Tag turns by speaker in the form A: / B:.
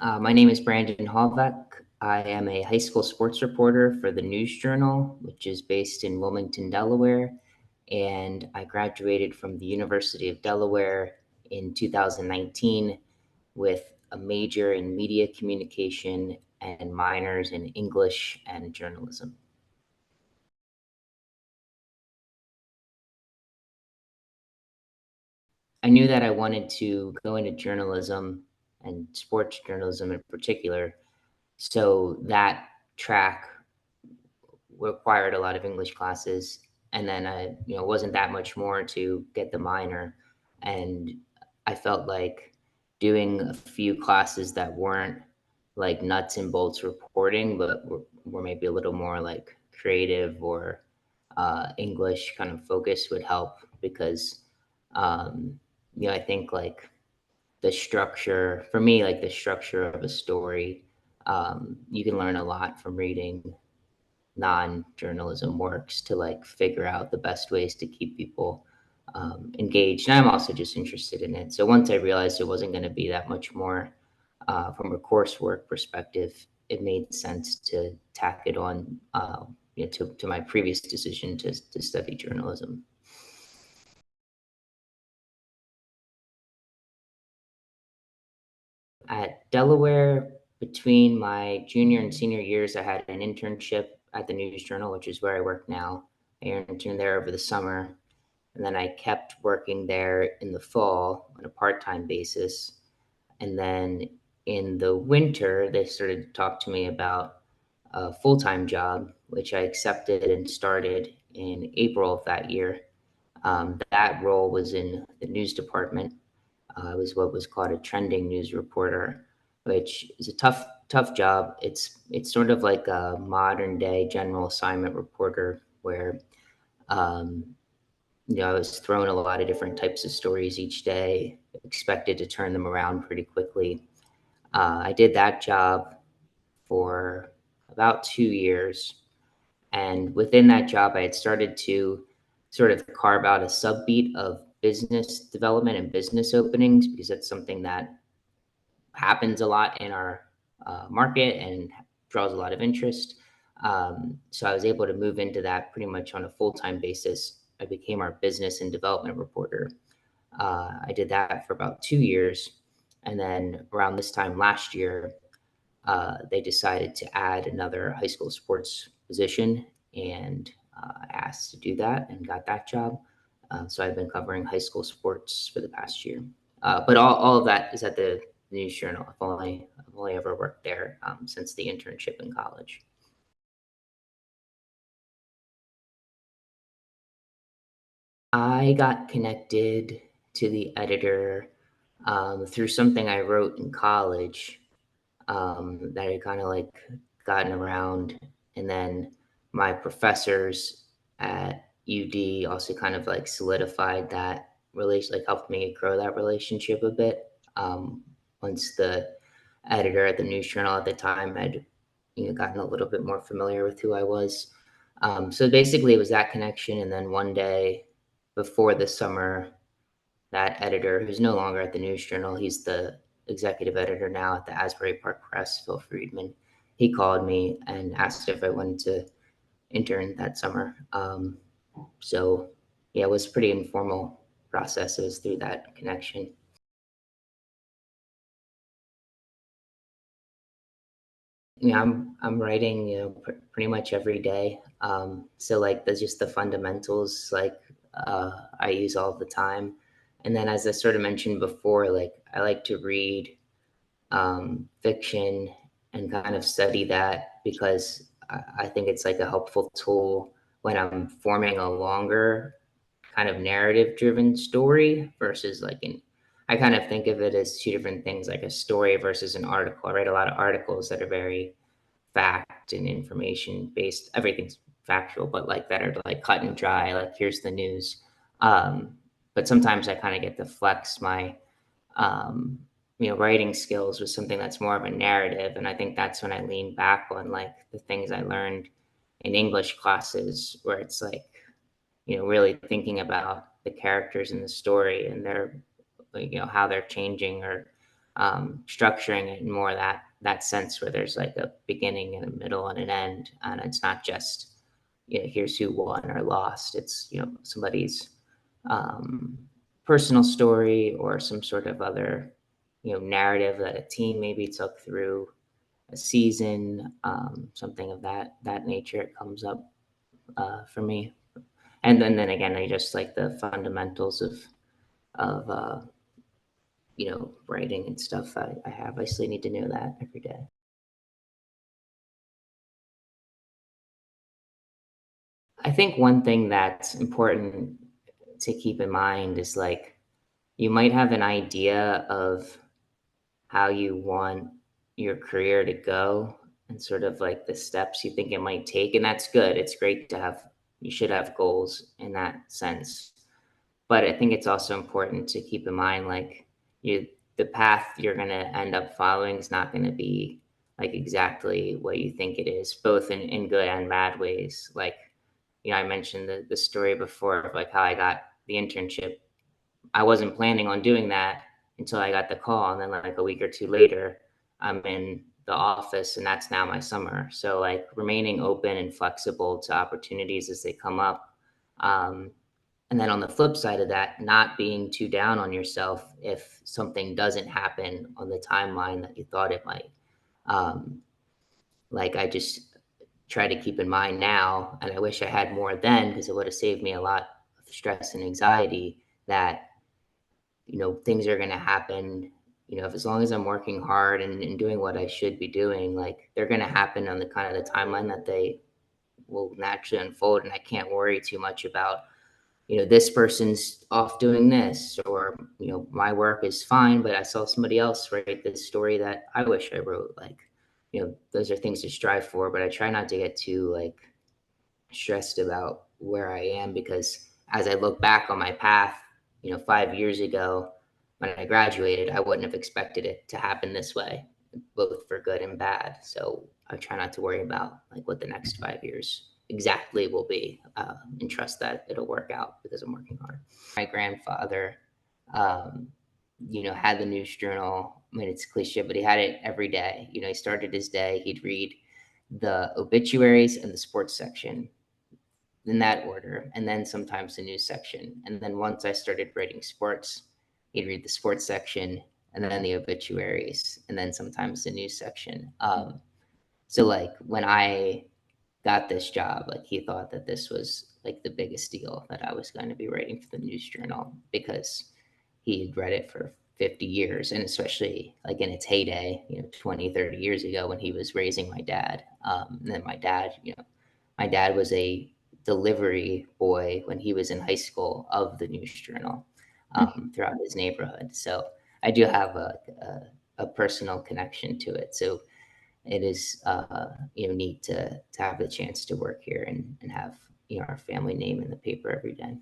A: My name is Brandon Holveck. I am a high school sports reporter for the News Journal, which is based in Wilmington, Delaware. And I graduated from the University of Delaware in 2019 with a major in media communication and minors in English and journalism. I knew that I wanted to go into journalism and sports journalism in particular. So that track required a lot of English classes, and then it wasn't that much more to get the minor, and I felt like doing a few classes that weren't like nuts and bolts reporting, but were maybe a little more like creative or English kind of focus would help because I think like the structure for me, like the structure of a story, you can learn a lot from reading non-journalism works to like figure out the best ways to keep people engaged. And I'm also just interested in it. So once I realized it wasn't going to be that much more from a coursework perspective, it made sense to tack it on to my previous decision to study journalism. At Delaware, between my junior and senior years, I had an internship at the News Journal, which is where I work now. I interned there over the summer, and then I kept working there in the fall on a part-time basis. And then in the winter, they started to talk to me about a full-time job, which I accepted and started in April of that year. That role was in the news department. I was what was called a trending news reporter, which is a tough job. It's sort of like a modern day general assignment reporter where um, I was thrown a lot of different types of stories each day, expected to turn them around pretty quickly. I did that job for about 2 years. And within that job, I had started to sort of carve out a subbeat of business development and business openings because that's something that happens a lot in our market and draws a lot of interest. So I was able to move into that pretty much on a full time basis. I became our business and development reporter. I did that for about 2 years. And then around this time last year, they decided to add another high school sports position. And I asked to do that and got that job. So I've been covering high school sports for the past year. But all of that is at the News Journal. I've only ever worked there since the internship in college. I got connected to the editor through something I wrote in college that I kind of like gotten around. And then my professors at UD also kind of like solidified that relation, like helped me grow that relationship a bit. Once the editor at the News Journal at the time had gotten a little bit more familiar with who I was. So basically, it was that connection. And then one day before the summer, that editor, who's no longer at the News Journal, he's the executive editor now at the Asbury Park Press, Phil Friedman. He called me and asked if I wanted to intern that summer. So yeah, it was a pretty informal process. It was through that connection. Yeah, I'm writing, pretty much every day. So like there's just the fundamentals, like I use all the time. And then as I sort of mentioned before, like I like to read fiction and kind of study that because I think it's like a helpful tool when I'm forming a longer kind of narrative driven story versus like I kind of think of it as two different things, like a story versus an article. I write a lot of articles that are very fact and information based. Everything's factual, but like that are like cut and dry, like here's the news. Um, but sometimes I kind of get to flex my um, writing skills with something that's more of a narrative. And I think that's when I lean back on like the things I learned in English classes, where it's like, really thinking about the characters in the story and their, like, how they're changing or structuring it in more that sense where there's like a beginning and a middle and an end, and it's not just, here's who won or lost. It's, somebody's um, personal story or some sort of other, narrative that a team maybe took through a season, something of that nature. It comes up for me, and then again, I just like the fundamentals of writing and stuff. I still need to know that every day. I think one thing that's important to keep in mind is like you might have an idea of how you want your career to go and sort of like the steps you think it might take. And that's good. It's great to have, you should have goals in that sense. But I think it's also important to keep in mind like you, the path you're going to end up following is not going to be like exactly what you think it is, both in good and bad ways. Like, I mentioned the story before of like how I got the internship. I wasn't planning on doing that until I got the call. And then like a week or two later, I'm in the office and that's now my summer. So like remaining open and flexible to opportunities as they come up. Um, and then on the flip side of that, not being too down on yourself if something doesn't happen on the timeline that you thought it might. Um, like I just try to keep in mind now, and I wish I had more then because it would have saved me a lot of stress and anxiety that, things are going to happen, if as long as I'm working hard and doing what I should be doing, like they're going to happen on the kind of the timeline that they will naturally unfold. And I can't worry too much about, this person's off doing this, or, my work is fine, but I saw somebody else write this story that I wish I wrote. Like, those are things to strive for, but I try not to get too like stressed about where I am because as I look back on my path, 5 years ago when I graduated, I wouldn't have expected it to happen this way, both for good and bad. So I try not to worry about like what the next 5 years exactly will be, and trust that it'll work out because I'm working hard. My grandfather, um, had the news journal. I mean, it's cliche, but he had it every day. He started his day, he'd read the obituaries and the sports section in that order, and then sometimes the news section. And then once I started writing sports, he'd read the sports section and then the obituaries, and then sometimes the news section. So like when I got this job, like he thought that this was like the biggest deal that I was going to be writing for the news journal because he had read it for 50 years, and especially like in its heyday, 20, 30 years ago when he was raising my dad. And then my dad was a delivery boy when he was in high school of the news journal, throughout his neighborhood. So I do have a personal connection to it. So it is, neat to have the chance to work here and have, our family name in the paper every day.